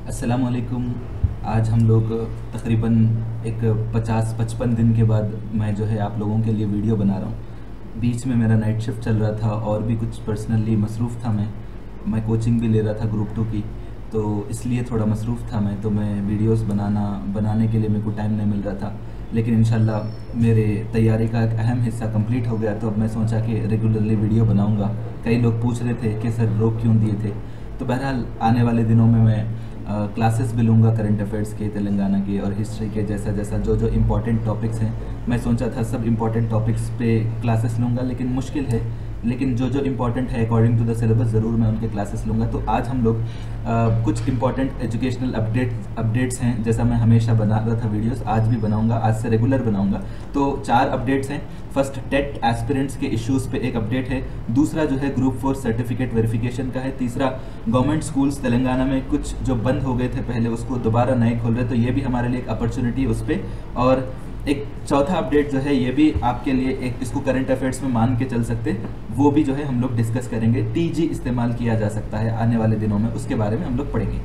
अस्सलाम वालेकुम। आज हम लोग तकरीबन एक 50-55 दिन के बाद मैं जो है आप लोगों के लिए वीडियो बना रहा हूँ। बीच में मेरा नाइट शिफ्ट चल रहा था और भी कुछ पर्सनली मसरूफ़ था। मैं कोचिंग भी ले रहा था ग्रुप 2 की, तो इसलिए थोड़ा मसरूफ़ था तो मैं वीडियोस बनाने के लिए मेरे को टाइम नहीं मिल रहा था। लेकिन इंशाल्लाह मेरे तैयारी का एक अहम हिस्सा कंप्लीट हो गया, तो अब मैं सोचा कि रेगुलरली वीडियो बनाऊँगा। कई लोग पूछ रहे थे कि सर रोक क्यों दिए थे, तो बहरहाल आने वाले दिनों में मैं क्लासेस भी लूँगा करंट अफेयर्स के, तेलंगाना के और हिस्ट्री के। जैसा जो इम्पॉर्टेंट टॉपिक्स हैं, मैं सोचा था सब इम्पॉर्टेंट टॉपिक्स पे क्लासेस लूँगा, लेकिन मुश्किल है। लेकिन जो इम्पॉर्टेंट है अकॉर्डिंग टू द सिलेबस ज़रूर मैं उनके क्लासेस लूँगा। तो आज हम लोग कुछ इम्पॉर्टेंट एजुकेशनल अपडेट्स हैं। जैसा मैं हमेशा बना रहा था वीडियोस, आज भी बनाऊँगा, आज से रेगुलर बनाऊँगा। तो 4 अपडेट्स हैं। फर्स्ट, टेट एस्पिरेंट्स के इश्यूज़ पे एक अपडेट है। दूसरा जो है ग्रुप 4 सर्टिफिकेट वेरिफिकेशन का है। तीसरा, गवर्नमेंट स्कूल्स तेलंगाना में कुछ जो बंद हो गए थे पहले, उसको दोबारा नए खोल रहे, तो ये भी हमारे लिए एक अपॉर्चुनिटी उस पर। और एक चौथा अपडेट जो है, ये भी आपके लिए एक, इसको करंट अफेयर्स में मान के चल सकते, वो भी जो है हम लोग डिस्कस करेंगे। टीजी इस्तेमाल किया जा सकता है आने वाले दिनों में, उसके बारे में हम लोग पढ़ेंगे।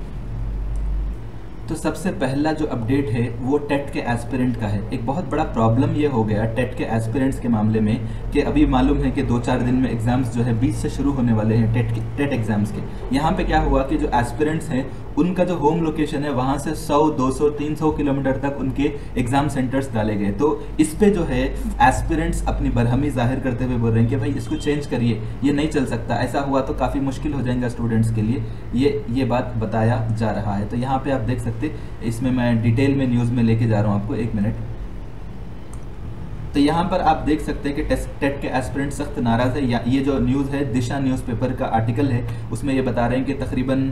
तो सबसे पहला जो अपडेट है वो टेट के एस्पिरेंट का है। एक बहुत बड़ा प्रॉब्लम ये हो गया टेट के एस्पिरेंट्स के मामले में कि अभी मालूम है कि 2-4 दिन में एग्जाम्स जो है 20 से शुरू होने वाले हैं टेट एग्जाम्स के। यहाँ पे क्या हुआ कि जो एस्पिरेंट्स हैं उनका जो होम लोकेशन है वहाँ से 100, 200, 300 किलोमीटर तक उनके एग्जाम सेंटर्स डाले गए। तो इस पे जो है एस्पिरेंट्स अपनी बरहमी जाहिर करते हुए बोल रहे हैं कि भाई इसको चेंज करिए, ये नहीं चल सकता, ऐसा हुआ तो काफ़ी मुश्किल हो जाएगा स्टूडेंट्स के लिए। ये बात बताया जा रहा है। तो यहाँ पे आप देख सकते, इसमें मैं डिटेल में न्यूज़ में लेके जा रहा हूँ आपको, 1 मिनट। तो यहाँ पर आप देख सकते हैं कि टेट के एस्पिरेंट सख्त नाराज़ है। ये जो न्यूज़ है दिशा न्यूज़पेपर का आर्टिकल है, उसमें ये बता रहे हैं कि तकरीबन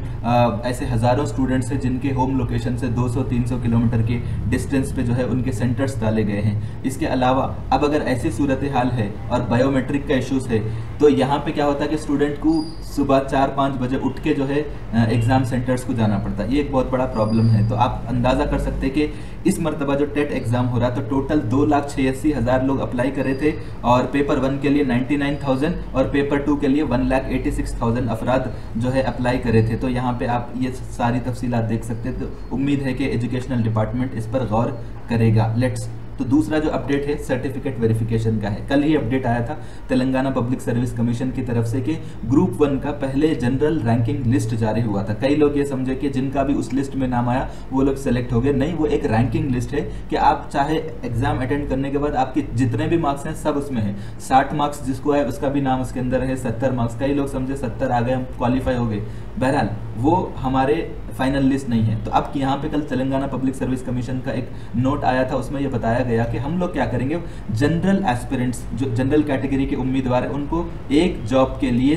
ऐसे हज़ारों स्टूडेंट्स हैं जिनके होम लोकेशन से 200-300 किलोमीटर के डिस्टेंस पे जो है उनके सेंटर्स डाले गए हैं। इसके अलावा अब अगर ऐसी सूरत हाल है और बायोमेट्रिक का इशूज़ है, तो यहाँ पे क्या होता है कि स्टूडेंट को सुबह 4-5 बजे उठ के जो है एग्ज़ाम सेंटर्स को जाना पड़ता है। ये एक बहुत बड़ा प्रॉब्लम है। तो आप अंदाज़ा कर सकते हैं कि इस मरतबा जो टेट एग्ज़ाम हो रहा, तो टोटल 2,86,000 लोग अप्लाई करे थे, और पेपर 1 के लिए 99,000 और पेपर 2 के लिए 1,86,000 अफराद जो है अप्लाई करे थे। तो यहाँ पे आप ये सारी तफसीलात देख सकते हैं। तो उम्मीद है कि एजुकेशनल डिपार्टमेंट इस पर गौर करेगा। लेट्स। तो दूसरा जो अपडेट है सर्टिफिकेट वेरिफिकेशन का है। कल ही अपडेट आया था तेलंगाना पब्लिक सर्विस कमीशन की तरफ से कि ग्रुप 1 का पहले जनरल रैंकिंग लिस्ट जारी हुआ था। कई लोग ये समझे कि जिनका भी उस लिस्ट में नाम आया वो लोग सेलेक्ट हो गए। नहीं, वो एक रैंकिंग लिस्ट है कि आप चाहे एग्जाम अटेंड करने के बाद आपके जितने भी मार्क्स हैं सब उसमें है। 60 मार्क्स जिसको है उसका भी नाम उसके अंदर है, 70 मार्क्स, कई लोग समझे 70 आ गए हम क्वालिफाई हो गए। बहरहाल वो हमारे फाइनल लिस्ट नहीं है। तो अब यहाँ पे कल तेलंगाना पब्लिक सर्विस कमीशन का एक नोट आया था, उसमें यह बताया गया कि हम लोग क्या करेंगे, जनरल एस्पिरेंट्स जो जनरल कैटेगरी के उम्मीदवार हैं उनको एक जॉब के लिए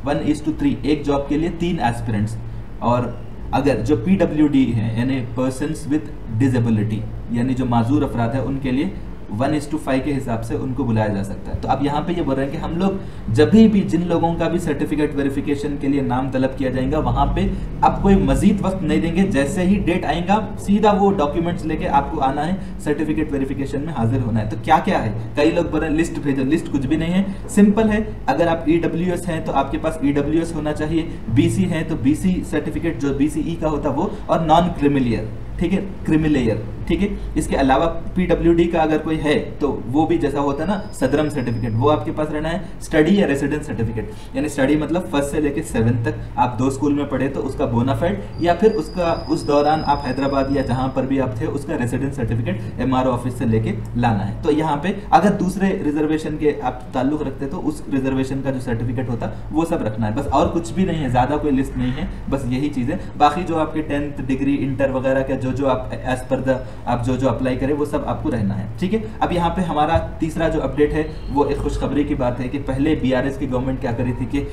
1:3, एक जॉब के लिए 3 एस्पिरेंट्स, और अगर जो PWD हैं यानी पर्सन्स विद डिसेबिलिटी यानी जो माजूर अफराद है उनके लिए 1:5 के हिसाब से उनको बुलाया जा सकता है। तो अब यहाँ पे ये बोल रहे हैं कि हम लोग जब भी जिन लोगों का भी सर्टिफिकेट वेरिफिकेशन के लिए नाम तलब किया जाएगा वहाँ पे अब कोई मजीद वक्त नहीं देंगे। जैसे ही डेट आएगा सीधा वो डॉक्यूमेंट्स लेके आपको आना है, सर्टिफिकेट वेरिफिकेशन में हाजिर होना है। तो क्या क्या है, कई लोग बोल रहे हैं लिस्ट भेजो, लिस्ट कुछ भी नहीं है, सिंपल है। अगर आप EWS हैं तो आपके पास EWS होना चाहिए, BC है तो BC सर्टिफिकेट जो BCE का होता वो, और नॉन क्रिमिलियर, ठीक है, क्रिमिलेयर, ठीक है। इसके अलावा PWD का अगर कोई है तो वो भी जैसा होता है ना सदरम सर्टिफिकेट, वो आपके पास रहना है। स्टडी या रेसिडेंस सर्टिफिकेट, यानी स्टडी मतलब 1st से लेकर 7th तक आप 2 स्कूल में पढ़े तो उसका बोनाफाइड, या फिर उसका उस दौरान आप हैदराबाद या जहां पर भी आप थे उसका रेसिडेंस सर्टिफिकेट MRO ऑफिस से लेके लाना है। तो यहाँ पे अगर दूसरे रिजर्वेशन के आप ताल्लुक रखते तो उस रिजर्वेशन का जो सर्टिफिकेट होता वो सब रखना है, बस और कुछ भी नहीं है, ज्यादा कोई लिस्ट नहीं है, बस यही चीजें। बाकी जो आपके 10th डिग्री, इंटर वगैरह का जो आप एज पर द आप जो अप्लाई करें वो सब आपको रहना है, ठीक है। अब यहाँ पे हमारा तीसरा जो अपडेट है वो एक खुशखबरी की बात है कि पहले BRS की गवर्नमेंट क्या करी थी कि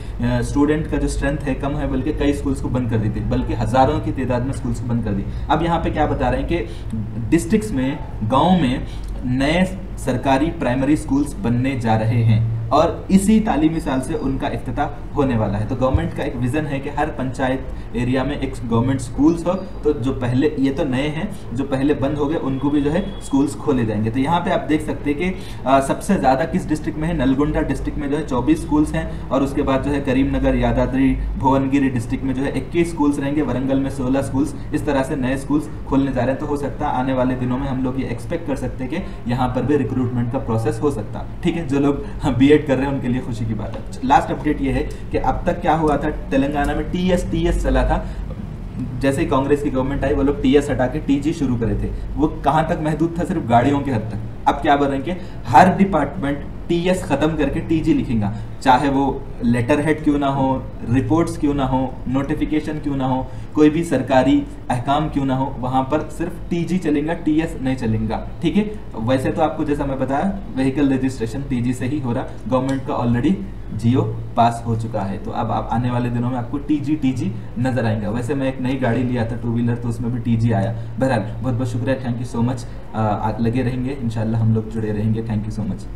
स्टूडेंट का जो स्ट्रेंथ है कम है, बल्कि कई स्कूल्स को बंद कर दी थी, बल्कि हजारों की तादाद में स्कूल्स को बंद कर दी। अब यहाँ पे क्या बता रहे हैं कि डिस्ट्रिक्ट्स में, गाँव में नए सरकारी प्राइमरी स्कूल्स बनने जा रहे हैं। और इसी तालीमी साल से उनका इफ्तिताह होने वाला है। तो गवर्नमेंट का एक विज़न है कि हर पंचायत एरिया में एक गवर्नमेंट स्कूल्स हो। तो जो पहले, ये तो नए हैं, जो पहले बंद हो गए उनको भी जो है स्कूल्स खोले जाएंगे। तो यहाँ पे आप देख सकते हैं कि सबसे ज़्यादा किस डिस्ट्रिक्ट में है, नलगोंडा डिस्ट्रिक्ट में जो है 24 स्कूल्स हैं, और उसके बाद जो है करीमनगर, यादाद्री, भुवनगिरी डिस्ट्रिक्ट में जो है 21 स्कूल्स रहेंगे, वरंगल में 16 स्कूल्स। इस तरह से नए स्कूल्स खोलने जा रहे हैं। तो हो सकता है आने वाले दिनों में हम लोग ये एक्सपेक्ट कर सकते हैं कि यहाँ पर भी रिक्रूटमेंट का प्रोसेस हो सकता है। ठीक है, जो लोग बीएड कर रहे हैं उनके लिए खुशी की बात है। लास्ट अपडेट ये है कि अब तक क्या हुआ था, तेलंगाना में टीएस चला था। जैसे ही कांग्रेस की गवर्नमेंट आई, वो लोग टीएस हटा के टीजी शुरू करे थे। वो कहाँ तक महदूद था, सिर्फ गाड़ियों के हद तक। अब क्या बोल रहे हैं कि हर डिपार्टमेंट टीएस खत्म करके टीजी लिखेगा, चाहे वो लेटर हेड क्यों ना हो, रिपोर्ट्स क्यों ना हो, नोटिफिकेशन क्यों ना हो, कोई भी सरकारी अहकाम क्यों ना हो, वहां पर सिर्फ टीजी चलेगा, टीएस नहीं चलेगा। ठीक है, वैसे तो आपको जैसा मैं बताया व्हीकल रजिस्ट्रेशन टीजी से ही हो रहा, गवर्नमेंट का ऑलरेडी जियो पास हो चुका है। तो अब आप आने वाले दिनों में आपको टीजी नजर आएगा। वैसे मैं एक नई गाड़ी लिया था 2 व्हीलर, तो उसमें भी टीजी आया। बहरहाल बहुत बहुत शुक्रिया, थैंक यू सो मच। लगे रहेंगे, इंशाल्लाह हम लोग जुड़े रहेंगे। Thank you so much.